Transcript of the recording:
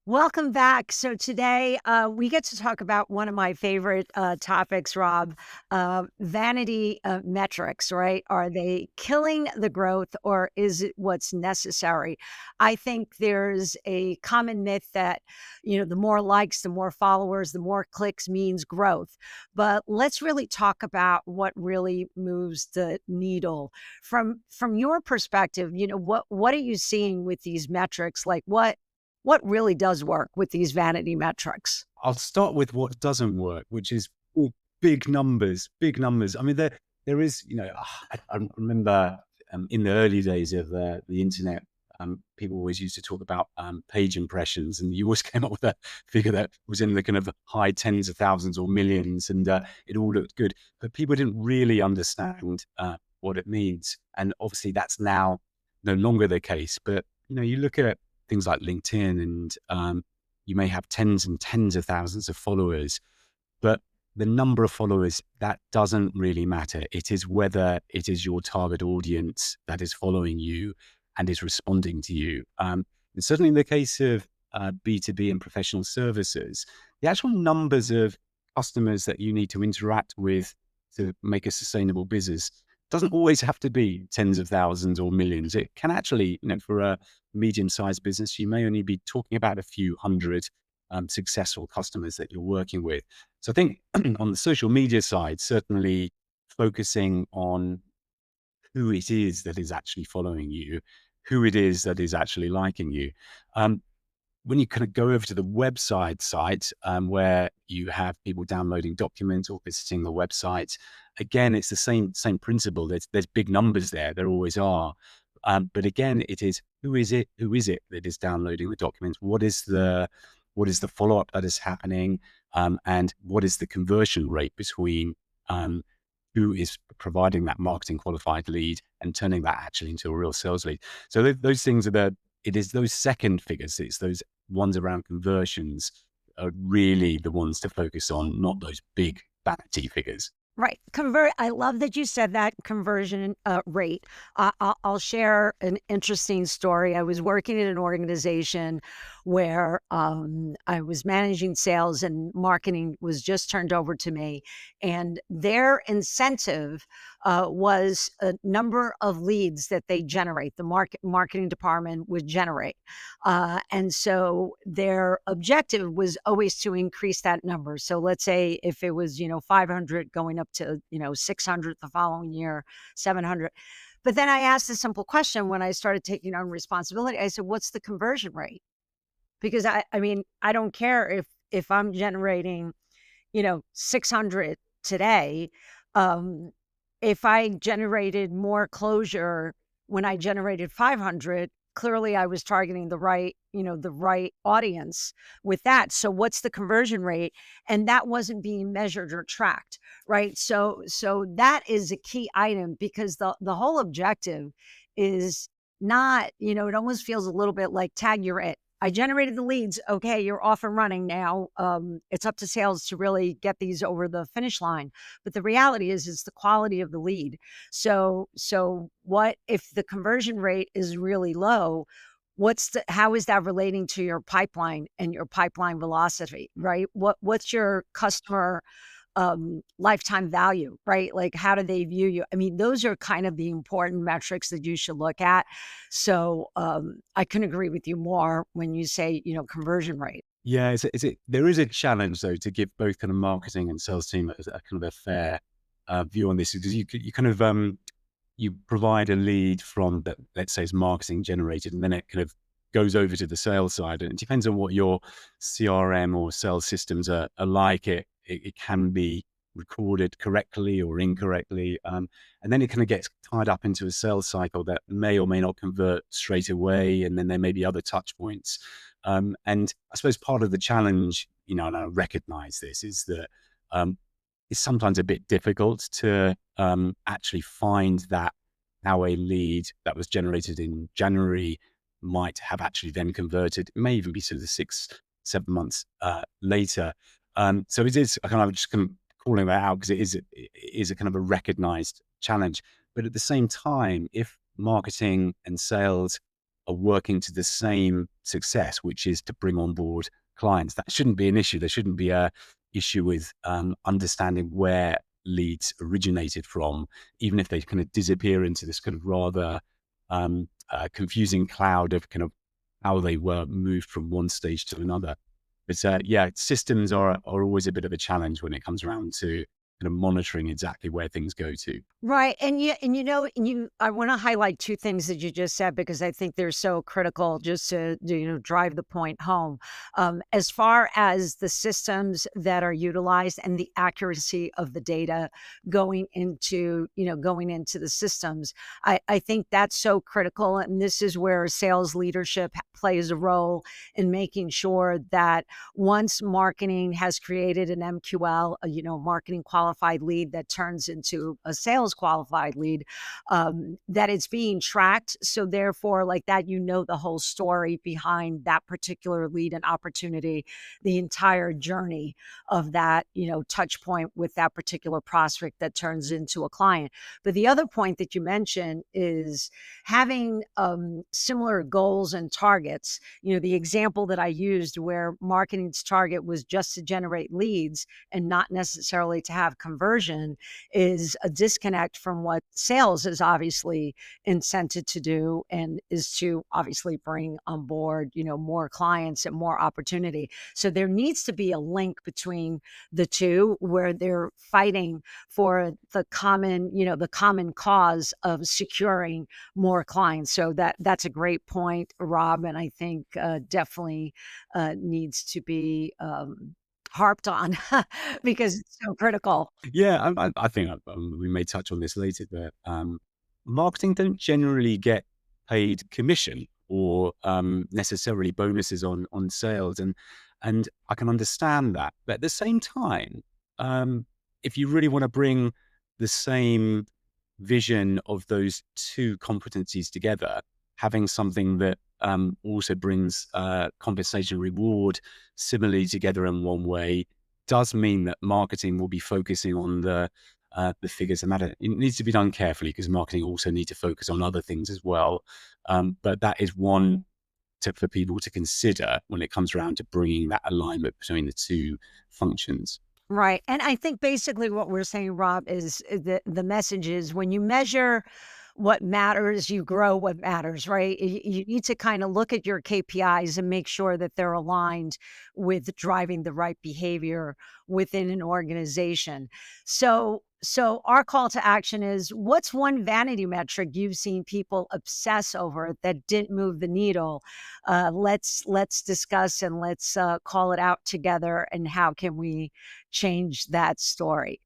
Welcome back. So today we get to talk about one of my favorite topics, Rob, vanity metrics, right? Are they killing the growth or is it what's necessary? I think there's a common myth that, the more likes, the more followers, the more clicks means growth. But let's really talk about what really moves the needle. From your perspective, what are you seeing with these metrics? Like what really does work with these vanity metrics? I'll start with what doesn't work, which is big numbers, big numbers. I mean, there is, I remember in the early days of the internet, people always used to talk about page impressions, and you always came up with a figure that was in the kind of high tens of thousands or millions, and it all looked good, but people didn't really understand what it means. And obviously, that's now no longer the case. But you look at things like LinkedIn, and you may have tens and tens of thousands of followers, but the number of followers, that doesn't really matter. It is whether it is your target audience that is following you and is responding to you. And certainly in the case of B2B and professional services, the actual numbers of customers that you need to interact with to make a sustainable business doesn't always have to be tens of thousands or millions. It can actually, for a medium-sized business, you may only be talking about a few hundred successful customers that you're working with. So I think on the social media side, certainly focusing on who it is that is actually following you, who it is that is actually liking you. Um, when you kind of go over to the website site, where you have people downloading documents or visiting the website, again, it's the same principle. There's big numbers there. There always are. But again, it is who is it? Who is it that is downloading the documents? What is the follow up that is happening? And what is the conversion rate between who is providing that marketing qualified lead and turning that actually into a real sales lead? So those things are it is those second figures. It's those ones around conversions are really the ones to focus on, not those big vanity figures. Right. I love that you said that conversion rate. I'll share an interesting story. I was working in an organization where I was managing sales and marketing was just turned over to me. And their incentive was a number of leads that they generate, the marketing department would generate. And so their objective was always to increase that number. So let's say if it was, 500 going up to, 600 the following year, 700. But then I asked a simple question when I started taking on responsibility. I said, what's the conversion rate? Because I mean, I don't care if I'm generating, 600 today. Um, if I generated more closure when I generated 500, clearly I was targeting the right audience with that. So what's the conversion rate? And that wasn't being measured or tracked, right? So that is a key item because the whole objective is not, it almost feels a little bit like tag you're it. I generated the leads. Okay, you're off and running now. It's up to sales to really get these over the finish line. But the reality is, it's the quality of the lead. So what if the conversion rate is really low? How is that relating to your pipeline and your pipeline velocity, right? What's your customer lifetime value, right? Like, how do they view you? I mean, those are kind of the important metrics that you should look at. So I couldn't agree with you more when you say, conversion rate. Yeah, there is a challenge though to give both kind of marketing and sales team a kind of a fair view on this, because you kind of you provide a lead from that, let's say, is marketing generated, and then it kind of goes over to the sales side, and it depends on what your CRM or sales systems are like. It can be recorded correctly or incorrectly, and then it kind of gets tied up into a sales cycle that may or may not convert straight away, and then there may be other touch points. And I suppose part of the challenge, and I recognize this, is that it's sometimes a bit difficult to actually find that how a lead that was generated in January might have actually then converted. It may even be sort of 6-7 months later. So it is kind of just kind of calling that out because it is a kind of a recognized challenge. But at the same time, if marketing and sales are working to the same success, which is to bring on board clients. That shouldn't be an issue. There shouldn't be a issue with understanding where leads originated from, even if they kind of disappear into this kind of rather confusing cloud of kind of how they were moved from one stage to another. But yeah, systems are always a bit of a challenge when it comes around to kind of monitoring exactly where things go to. Right. I want to highlight two things that you just said because I think they're so critical just to, drive the point home. As far as the systems that are utilized and the accuracy of the data going into the systems, I think that's so critical. And this is where sales leadership plays a role in making sure that once marketing has created an MQL, marketing qualified lead that turns into a sales qualified lead, that it's being tracked. So therefore, like that, the whole story behind that particular lead and opportunity, the entire journey of that, touch point with that particular prospect that turns into a client. But the other point that you mentioned is having similar goals and targets. The example that I used where marketing's target was just to generate leads and not necessarily to have conversion is a disconnect from what sales is obviously incented to do, and is to obviously bring on board, more clients and more opportunity. So there needs to be a link between the two where they're fighting for the common cause of securing more clients. So that's a great point, Rob, and I think definitely needs to be harped on because it's so critical. Yeah, I think we may touch on this later, but marketing don't generally get paid commission or necessarily bonuses on sales, and I can understand that. But at the same time, if you really want to bring the same vision of those two competencies together, having something that also brings compensation reward similarly together in one way does mean that marketing will be focusing on the figures that matter. It needs to be done carefully because marketing also need to focus on other things as well. But that is one tip for people to consider when it comes around to bringing that alignment between the two functions. Right. And I think basically what we're saying, Rob, is the message is when you measure what matters, you grow what matters, right? You need to kind of look at your KPIs and make sure that they're aligned with driving the right behavior within an organization. So our call to action is, what's one vanity metric you've seen people obsess over that didn't move the needle? Let's discuss and let's call it out together. And how can we change that story?